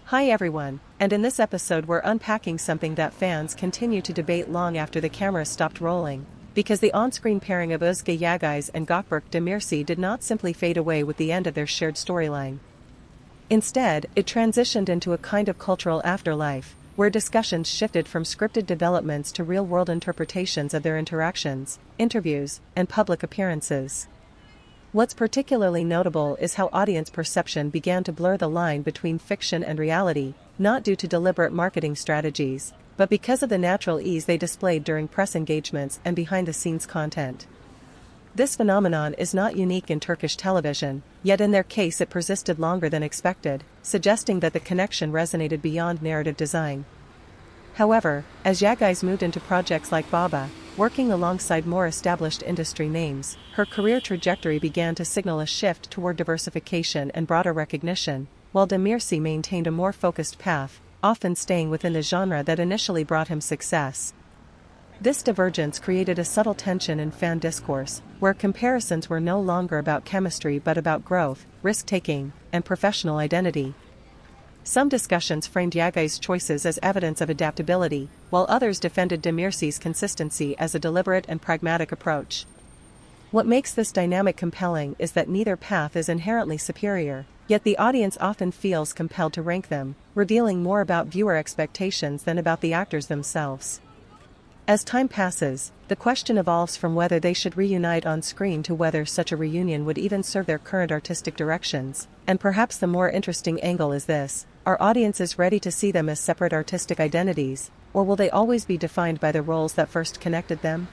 Hi everyone, and in this episode we're unpacking something that fans continue to debate long after the camera stopped rolling, because the on-screen pairing of Özge Yağız and Gökberk Demirci did not simply fade away with the end of their shared storyline. Instead, it transitioned into a kind of cultural afterlife, where discussions shifted from scripted developments to real-world interpretations of their interactions, interviews, and public appearances. What's particularly notable is how audience perception began to blur the line between fiction and reality, not due to deliberate marketing strategies, but because of the natural ease they displayed during press engagements and behind-the-scenes content. This phenomenon is not unique in Turkish television, yet in their case it persisted longer than expected, suggesting that the connection resonated beyond narrative design. However, as Yağız moved into projects like Baba, working alongside more established industry names, her career trajectory began to signal a shift toward diversification and broader recognition, while Demirci maintained a more focused path, often staying within the genre that initially brought him success. This divergence created a subtle tension in fan discourse, where comparisons were no longer about chemistry but about growth, risk-taking, and professional identity. Some discussions framed Yağız's choices as evidence of adaptability, while others defended Demirci's consistency as a deliberate and pragmatic approach. What makes this dynamic compelling is that neither path is inherently superior, yet the audience often feels compelled to rank them, revealing more about viewer expectations than about the actors themselves. As time passes, the question evolves from whether they should reunite on screen to whether such a reunion would even serve their current artistic directions, and perhaps the more interesting angle is this: are audiences ready to see them as separate artistic identities, or will they always be defined by the roles that first connected them?